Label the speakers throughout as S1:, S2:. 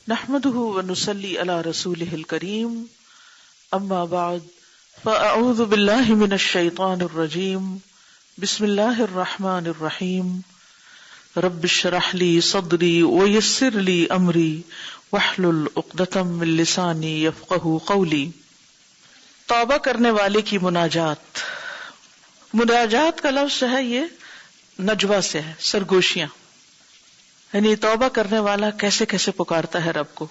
S1: نحمده ونصلي على رسوله الكريم اما بعد فاعوذ بالله من الشيطان الرجيم بسم الله الرحمن الرحيم رب اشرح لي صدري ويسر لي امري واحلل عقدة من لساني يفقهوا قولي۔ توبہ کرنے والے کی مناجات۔ مناجات کا لفظ ہے یہ نجوہ سے ہے، سرگوشیاں، یعنی توبہ کرنے والا کیسے کیسے پکارتا ہے رب کو۔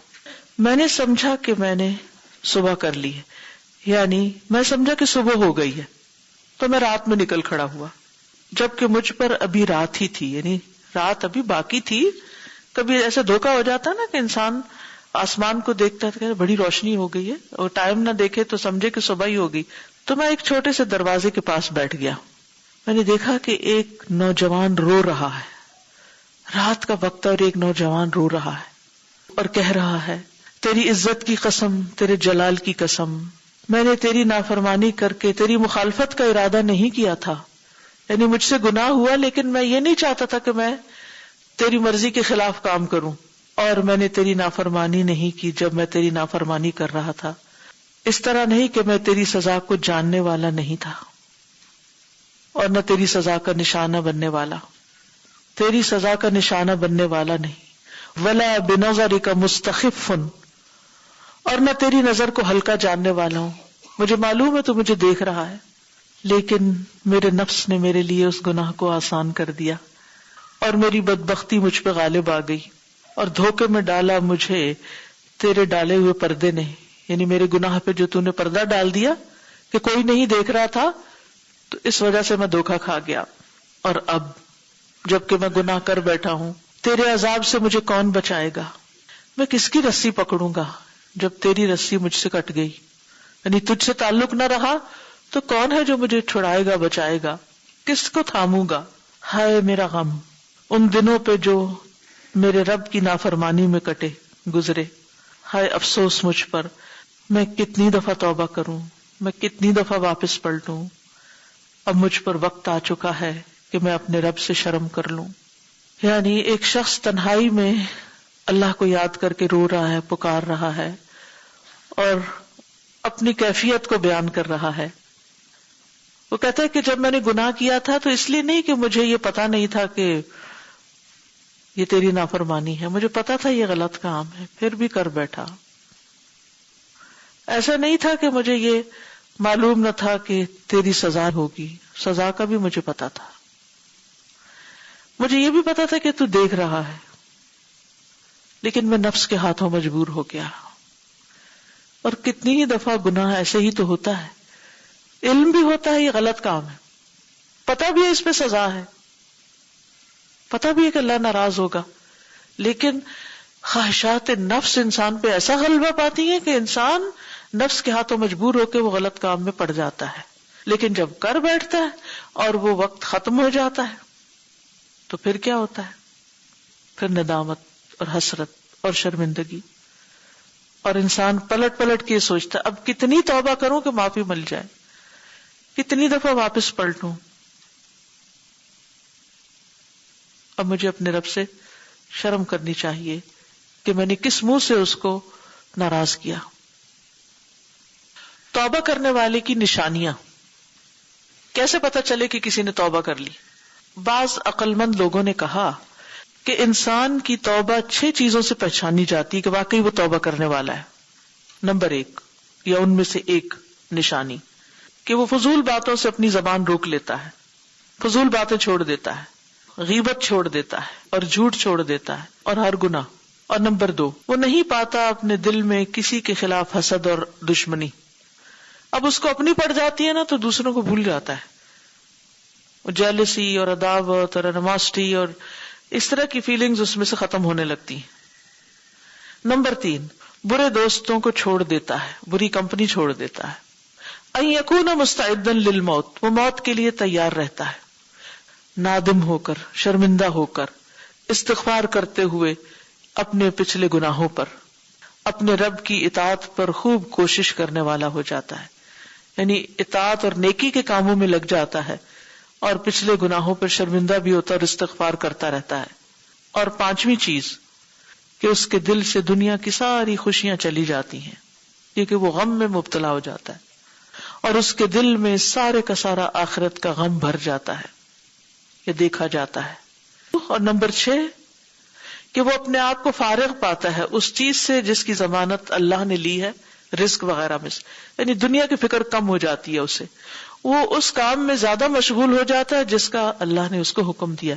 S1: میں نے سمجھا کہ میں نے صبح کر لی ہے، یعنی میں سمجھا کہ صبح ہو گئی ہے تو میں رات میں نکل کھڑا ہوا، جبکہ مجھ پر ابھی رات ہی تھی، یعنی رات ابھی باقی تھی۔ کبھی ایسا دھوکا ہو جاتا نا کہ انسان آسمان کو دیکھتا ہے کہ بڑی روشنی ہو گئی ہے اور ٹائم نہ دیکھے تو سمجھے کہ صبح ہی ہوگی۔ تو میں ایک چھوٹے سے دروازے کے پاس بیٹھ گیا، میں نے دیکھا کہ ایک نوجوان رو رہا ہے، رات کا وقت اور ایک نوجوان رو رہا ہے اور کہہ رہا ہے تیری عزت کی قسم، تیرے جلال کی قسم، میں نے تیری نافرمانی کر کے تیری مخالفت کا ارادہ نہیں کیا تھا، یعنی مجھ سے گناہ ہوا لیکن میں یہ نہیں چاہتا تھا کہ میں تیری مرضی کے خلاف کام کروں، اور میں نے تیری نافرمانی نہیں کی جب میں تیری نافرمانی کر رہا تھا۔ اس طرح نہیں کہ میں تیری سزا کو جاننے والا نہیں تھا اور نہ تیری سزا کا نشانہ بننے والا، تیری سزا کا نشانہ بننے والا نہیں، ولا بنظرک مستخف، اور نہ تیری نظر کو ہلکا جاننے والا ہوں۔ مجھے معلوم ہے تو مجھے دیکھ رہا ہے، لیکن میرے نفس نے میرے لیے اس گناہ کو آسان کر دیا اور میری بدبختی مجھ پہ غالب آ گئی اور دھوکے میں ڈالا مجھے تیرے ڈالے ہوئے پردے نے، یعنی میرے گناہ پہ جو تو نے پردہ ڈال دیا کہ کوئی نہیں دیکھ رہا تھا، تو اس وجہ سے میں دھوکا کھا گیا۔ اور اب جبکہ میں گناہ کر بیٹھا ہوں، تیرے عذاب سے مجھے کون بچائے گا؟ میں کس کی رسی پکڑوں گا جب تیری رسی مجھ سے کٹ گئی، یعنی تجھ سے تعلق نہ رہا تو کون ہے جو مجھے چھڑائے گا، بچائے گا؟ کس کو تھاموں گا؟ ہائے میرا غم ان دنوں پہ جو میرے رب کی نافرمانی میں کٹے گزرے، ہائے افسوس مجھ پر، میں کتنی دفعہ توبہ کروں، میں کتنی دفعہ واپس پلٹوں، اب مجھ پر وقت آ چکا ہے کہ میں اپنے رب سے شرم کر لوں۔ یعنی ایک شخص تنہائی میں اللہ کو یاد کر کے رو رہا ہے، پکار رہا ہے اور اپنی کیفیت کو بیان کر رہا ہے۔ وہ کہتا ہے کہ جب میں نے گناہ کیا تھا تو اس لیے نہیں کہ مجھے یہ پتا نہیں تھا کہ یہ تیری نافرمانی ہے، مجھے پتا تھا یہ غلط کام ہے، پھر بھی کر بیٹھا۔ ایسا نہیں تھا کہ مجھے یہ معلوم نہ تھا کہ تیری سزا ہوگی، سزا کا بھی مجھے پتا تھا، مجھے یہ بھی پتا تھا کہ تو دیکھ رہا ہے، لیکن میں نفس کے ہاتھوں مجبور ہو گیا۔ اور کتنی ہی دفعہ گناہ ایسے ہی تو ہوتا ہے، علم بھی ہوتا ہے یہ غلط کام ہے، پتا بھی ہے اس پہ سزا ہے، پتا بھی ہے کہ اللہ ناراض ہوگا، لیکن خواہشات نفس انسان پہ ایسا غلبہ پاتی ہیں کہ انسان نفس کے ہاتھوں مجبور ہو کے وہ غلط کام میں پڑ جاتا ہے۔ لیکن جب کر بیٹھتا ہے اور وہ وقت ختم ہو جاتا ہے تو پھر کیا ہوتا ہے؟ پھر ندامت اور حسرت اور شرمندگی، اور انسان پلٹ پلٹ کے سوچتا ہے اب کتنی توبہ کروں کہ معافی مل جائے، کتنی دفعہ واپس پلٹوں، اب مجھے اپنے رب سے شرم کرنی چاہیے کہ میں نے کس منہ سے اس کو ناراض کیا۔ توبہ کرنے والے کی نشانیاں، کیسے پتہ چلے کہ کسی نے توبہ کر لی؟ بعض عقل مند لوگوں نے کہا کہ انسان کی توبہ 6 چیزوں سے پہچانی جاتی کہ واقعی وہ توبہ کرنے والا ہے۔ نمبر 1 یا ان میں سے ایک نشانی کہ وہ فضول باتوں سے اپنی زبان روک لیتا ہے، فضول باتیں چھوڑ دیتا ہے، غیبت چھوڑ دیتا ہے اور جھوٹ چھوڑ دیتا ہے اور ہر گناہ۔ اور نمبر 2 وہ نہیں پاتا اپنے دل میں کسی کے خلاف حسد اور دشمنی، اب اس کو اپنی پڑ جاتی ہے نا تو دوسروں کو بھول جاتا ہے، جیلسی اور عداوت اور انیماسٹی اور اس طرح کی فیلنگز اس میں سے ختم ہونے لگتی ہیں۔ نمبر 3 برے دوستوں کو چھوڑ دیتا ہے، بری کمپنی چھوڑ دیتا ہے۔ ان یکون مستعدا للموت، وہ موت کے لیے تیار رہتا ہے، نادم ہو کر، شرمندہ ہو کر، استغفار کرتے ہوئے اپنے پچھلے گناہوں پر، اپنے رب کی اطاعت پر خوب کوشش کرنے والا ہو جاتا ہے، یعنی اطاعت اور نیکی کے کاموں میں لگ جاتا ہے اور پچھلے گناہوں پر شرمندہ بھی ہوتا ہے اور استغفار کرتا رہتا ہے۔ اور 5ویں چیز کہ اس کے دل سے دنیا کی ساری خوشیاں چلی جاتی ہیں، کیونکہ وہ غم میں مبتلا ہو جاتا ہے، اور اس کے دل میں سارے کا سارا آخرت کا غم بھر جاتا ہے، یہ دیکھا جاتا ہے۔ اور نمبر 6 کہ وہ اپنے آپ کو فارغ پاتا ہے اس چیز سے جس کی ضمانت اللہ نے لی ہے، رزق وغیرہ میں سے، یعنی دنیا کی فکر کم ہو جاتی ہے اسے، وہ اس کام میں زیادہ مشغول ہو جاتا ہے جس کا اللہ نے اس کو حکم دیا،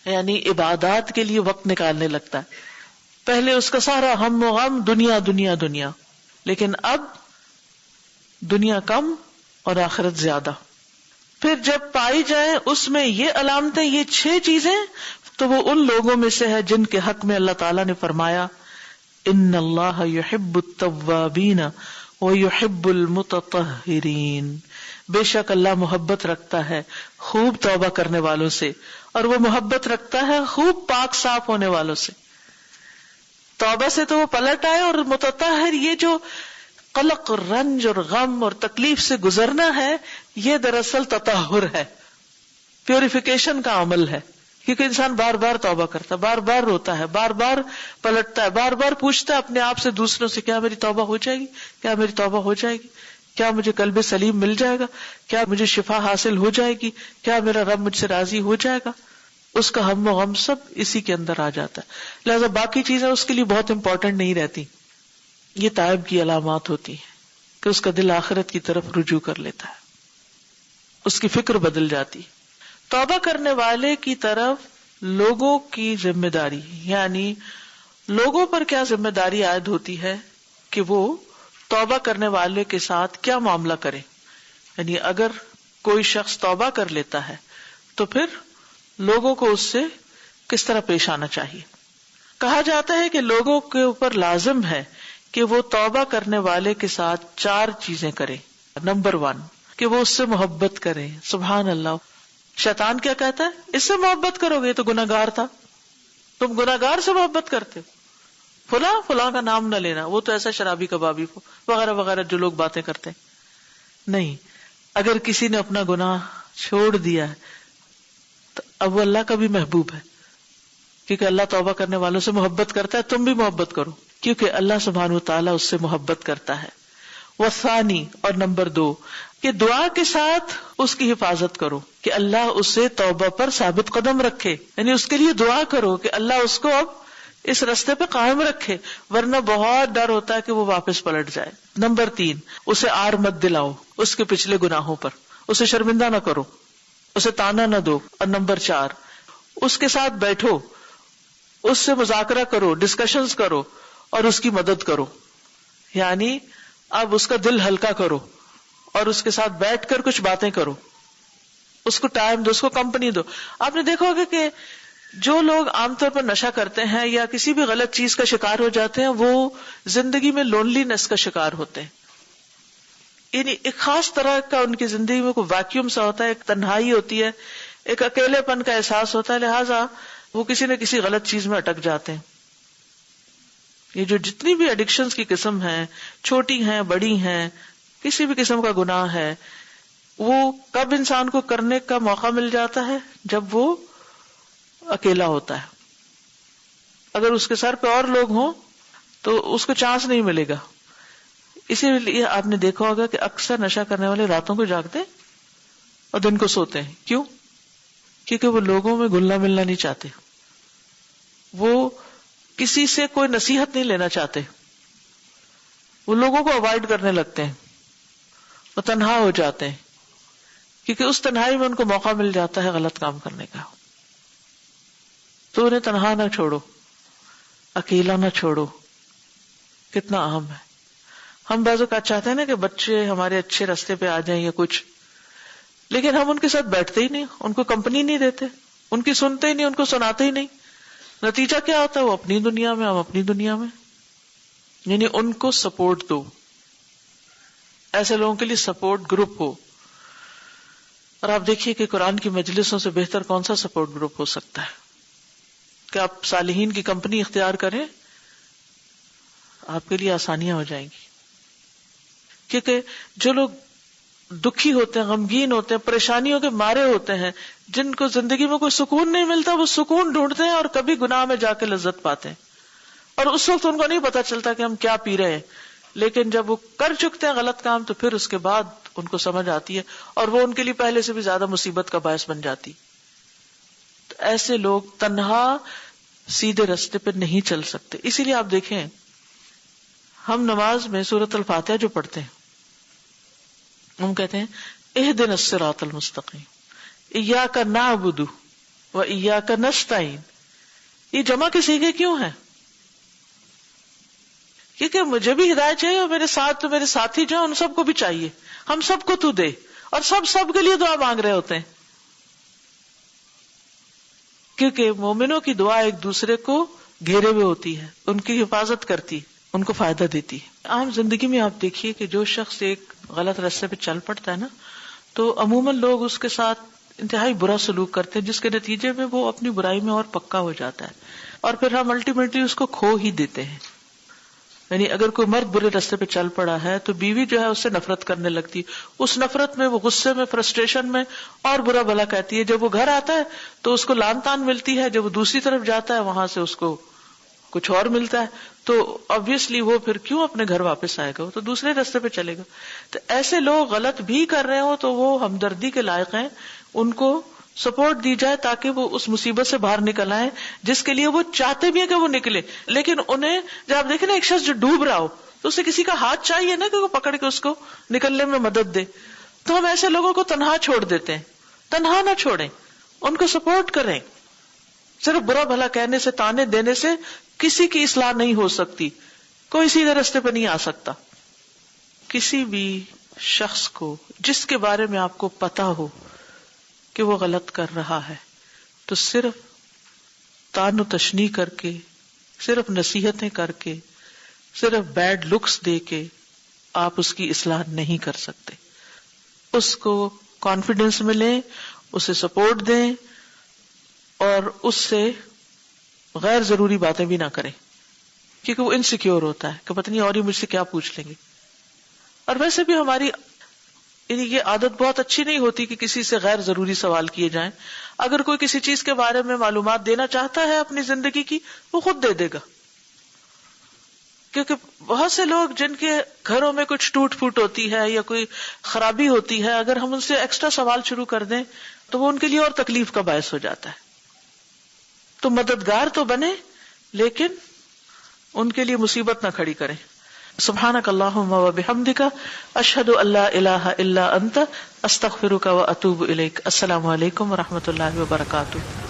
S1: یعنی عبادات کے لیے وقت نکالنے لگتا ہے۔ پہلے اس کا سارا ہم و غم دنیا دنیا دنیا، لیکن اب دنیا کم اور آخرت زیادہ۔ پھر جب پائی جائیں اس میں یہ علامتیں، یہ 6 چیزیں، تو وہ ان لوگوں میں سے ہے جن کے حق میں اللہ تعالیٰ نے فرمایا ان اللہ یحب التوابین ویحب المتطہرین، بے شک اللہ محبت رکھتا ہے خوب توبہ کرنے والوں سے، اور وہ محبت رکھتا ہے خوب پاک صاف ہونے والوں سے۔ توبہ سے تو وہ پلٹ آئے، اور متطہر یہ جو قلق اور رنج اور غم اور تکلیف سے گزرنا ہے، یہ دراصل تطہر ہے، پیوریفیکیشن کا عمل ہے، کیونکہ انسان بار بار توبہ کرتا ہے، بار بار روتا ہے، بار بار پلٹتا ہے، بار بار پوچھتا ہے اپنے آپ سے، دوسروں سے، کیا میری توبہ ہو جائے گی، کیا میری توبہ ہو جائے گی، کیا مجھے قلب سلیم مل جائے گا، کیا مجھے شفا حاصل ہو جائے گی، کیا میرا رب مجھ سے راضی ہو جائے گا۔ اس کا ہم و غم سب اسی کے اندر آ جاتا ہے، لہذا باقی چیزیں اس کے لیے بہت امپورٹنٹ نہیں رہتی۔ یہ تائب کی علامات ہوتی ہیں کہ اس کا دل آخرت کی طرف رجوع کر لیتا ہے، اس کی فکر بدل جاتی۔ توبہ کرنے والے کی طرف لوگوں کی ذمہ داری، یعنی لوگوں پر کیا ذمہ داری عائد ہوتی ہے کہ وہ توبہ کرنے والے کے ساتھ کیا معاملہ کرے، یعنی اگر کوئی شخص توبہ کر لیتا ہے تو پھر لوگوں کو اس سے کس طرح پیش آنا چاہیے۔ کہا جاتا ہے کہ لوگوں کے اوپر لازم ہے کہ وہ توبہ کرنے والے کے ساتھ 4 چیزیں کریں۔ نمبر 1 کہ وہ اس سے محبت کریں۔ سبحان اللہ، شیطان کیا کہتا ہے؟ اس سے محبت کرو گے تو گناہگار تھا، تم گناہگار سے محبت کرتے ہو، فلاں کا نام نہ لینا، وہ تو ایسا شرابی کبابی وغیرہ وغیرہ جو لوگ باتیں کرتے ہیں۔ نہیں، اگر کسی نے اپنا گناہ چھوڑ دیا ہے تو اب وہ اللہ کا بھی محبوب ہے، کیونکہ اللہ توبہ کرنے والوں سے محبت کرتا ہے، تم بھی محبت کرو کیونکہ اللہ سبحانہ وتعالیٰ اس سے محبت کرتا ہے۔ والثانی، اور نمبر 2 کہ دعا کے ساتھ اس کی حفاظت کرو کہ اللہ اسے توبہ پر ثابت قدم رکھے، یعنی اس کے لیے دعا کرو کہ اللہ اس کو اب اس رستے پہ قائم رکھے، ورنہ بہت ڈر ہوتا ہے کہ وہ واپس پلٹ جائے۔ نمبر 3 اسے آر مت دلاؤ اس کے پچھلے گناہوں پر، اسے شرمندہ نہ کرو، اسے تانا نہ دو۔ اور نمبر 4 اس کے ساتھ بیٹھو، اس سے مذاکرہ کرو، ڈسکشنز کرو اور اس کی مدد کرو، یعنی اب اس کا دل ہلکا کرو اور اس کے ساتھ بیٹھ کر کچھ باتیں کرو، اس کو ٹائم دو، اس کو کمپنی دو۔ آپ نے دیکھا ہوگا کہ جو لوگ عام طور پر نشہ کرتے ہیں یا کسی بھی غلط چیز کا شکار ہو جاتے ہیں، وہ زندگی میں لونلی نس کا شکار ہوتے ہیں، یعنی ایک خاص طرح کا ان کی زندگی میں کوئی ویکیوم سا ہوتا ہے، ایک تنہائی ہوتی ہے، ایک اکیلے پن کا احساس ہوتا ہے، لہٰذا وہ کسی نہ کسی غلط چیز میں اٹک جاتے ہیں۔ یہ جو جتنی بھی ایڈکشنز کی قسم ہیں، چھوٹی ہیں بڑی ہیں، کسی بھی قسم کا گناہ ہے، وہ کب انسان کو کرنے کا موقع مل جاتا ہے؟ جب وہ اکیلا ہوتا ہے۔ اگر اس کے سر پہ اور لوگ ہوں تو اس کو چانس نہیں ملے گا۔ اسی لیے آپ نے دیکھا ہوگا کہ اکثر نشہ کرنے والے راتوں کو جاگتے اور دن کو سوتے ہیں۔ کیوں؟ کیونکہ وہ لوگوں میں گلنا ملنا نہیں چاہتے، وہ کسی سے کوئی نصیحت نہیں لینا چاہتے، وہ لوگوں کو اوائڈ کرنے لگتے ہیں، وہ تنہا ہو جاتے ہیں، کیونکہ اس تنہائی میں ان کو موقع مل جاتا ہے غلط کام کرنے کا۔ تو انہیں تنہا نہ چھوڑو، اکیلا نہ چھوڑو، کتنا اہم ہے۔ ہم بعض اوقات چاہتے ہیں نا کہ بچے ہمارے اچھے راستے پہ آ جائیں یا کچھ، لیکن ہم ان کے ساتھ بیٹھتے ہی نہیں، ان کو کمپنی نہیں دیتے، ان کی سنتے ہی نہیں، ان کو سناتے ہی نہیں۔ نتیجہ کیا ہوتا ہے؟ وہ اپنی دنیا میں، ہم اپنی دنیا میں۔ یعنی ان کو سپورٹ دو، ایسے لوگوں کے لیے سپورٹ گروپ ہو۔ اور آپ دیکھیے کہ قرآن کی مجلسوں سے بہتر کون سا سپورٹ گروپ ہو سکتا ہے کہ آپ صالحین کی کمپنی اختیار کریں، آپ کے لیے آسانیاں ہو جائیں گی۔ کیونکہ جو لوگ دکھی ہوتے ہیں، غمگین ہوتے ہیں، پریشانیوں کے مارے ہوتے ہیں، جن کو زندگی میں کوئی سکون نہیں ملتا، وہ سکون ڈھونڈتے ہیں اور کبھی گناہ میں جا کے لذت پاتے ہیں۔ اور اس وقت ان کو نہیں پتا چلتا کہ ہم کیا پی رہے ہیں، لیکن جب وہ کر چکتے ہیں غلط کام تو پھر اس کے بعد ان کو سمجھ آتی ہے، اور وہ ان کے لیے پہلے سے بھی زیادہ مصیبت کا باعث بن جاتی. تو ایسے لوگ تنہا سیدھے راستے پہ نہیں چل سکتے. اسی لیے آپ دیکھیں ہم نماز میں سورۃ الفاتحہ جو پڑھتے ہیں ہم کہتے ہیں اہدنا الصراط المستقیم، ایاک نعبد و ایاک نستعین. یہ جمع کے صیغے کیوں ہیں؟ کیونکہ مجھے بھی ہدایت چاہیے اور میرے ساتھ تو میرے ساتھی جو ہیں ان سب کو بھی چاہیے. ہم سب کو تو دے، اور سب کے لیے دعا مانگ رہے ہوتے ہیں، کیونکہ مومنوں کی دعا ایک دوسرے کو گھیرے ہوئے ہوتی ہے، ان کی حفاظت کرتی، ان کو فائدہ دیتی ہے. عام زندگی میں آپ دیکھیے کہ جو شخص ایک غلط راستے پہ چل پڑتا ہے نا، تو عموماً لوگ اس کے ساتھ انتہائی برا سلوک کرتے ہیں، جس کے نتیجے میں وہ اپنی برائی میں اور پکا ہو جاتا ہے، اور پھر ہم الٹیمیٹلی اس کو کھو ہی دیتے ہیں. یعنی اگر کوئی مرد برے راستے پہ چل پڑا ہے تو بیوی جو ہے اس سے نفرت کرنے لگتی، اس نفرت میں، وہ غصے میں، فرسٹریشن میں اور برا بھلا کہتی ہے. جب وہ گھر آتا ہے تو اس کو لان تان ملتی ہے، جب وہ دوسری طرف جاتا ہے وہاں سے اس کو کچھ اور ملتا ہے. تو obviously وہ پھر کیوں اپنے گھر واپس آئے گا، وہ تو دوسرے راستے پہ چلے گا. تو ایسے لوگ غلط بھی کر رہے ہوں تو وہ ہمدردی کے لائق ہیں، ان کو سپورٹ دی جائے تاکہ وہ اس مصیبت سے باہر نکل آئے جس کے لیے وہ چاہتے بھی ہیں کہ وہ نکلے. لیکن انہیں جب آپ دیکھیں نا ایک شخص جو ڈوب رہا ہو تو اسے کسی کا ہاتھ چاہیے نا کہ وہ پکڑ کے اس کو نکلنے میں مدد دے. تو ہم ایسے لوگوں کو تنہا چھوڑ دیتے ہیں. تنہا نہ چھوڑیں، ان کو سپورٹ کریں. صرف برا بھلا کہنے سے، تانے دینے سے کسی کی اصلاح نہیں ہو سکتی، کوئی سیدھے راستے پہ نہیں آ سکتا. کسی بھی شخص کو جس کے بارے میں آپ کو پتا ہو کہ وہ غلط کر رہا ہے تو صرف تان و تشنیع کر کے، صرف نصیحتیں کر کے، صرف بیڈ لکس دے کے آپ اس کی اصلاح نہیں کر سکتے. اس کو کانفیڈنس میں لیں، اسے سپورٹ دیں، اور اس سے غیر ضروری باتیں بھی نہ کریں، کیونکہ وہ انسیکیور ہوتا ہے کہ پتہ نہیں اور ہی مجھ سے کیا پوچھ لیں گے. اور ویسے بھی ہماری یعنی یہ عادت بہت اچھی نہیں ہوتی کہ کسی سے غیر ضروری سوال کیے جائیں. اگر کوئی کسی چیز کے بارے میں معلومات دینا چاہتا ہے اپنی زندگی کی، وہ خود دے دے گا. کیونکہ بہت سے لوگ جن کے گھروں میں کچھ ٹوٹ پھوٹ ہوتی ہے یا کوئی خرابی ہوتی ہے، اگر ہم ان سے ایکسٹرا سوال شروع کر دیں تو وہ ان کے لیے اور تکلیف کا باعث ہو جاتا ہے. تو مددگار تو بنے لیکن ان کے لیے مصیبت نہ کھڑی کریں. سبحانک اللہم و بحمدک، اشہد ان لا الہ الا انت، استغفرک و اتوب الیک. السلام علیکم و رحمۃ اللہ وبرکاتہ.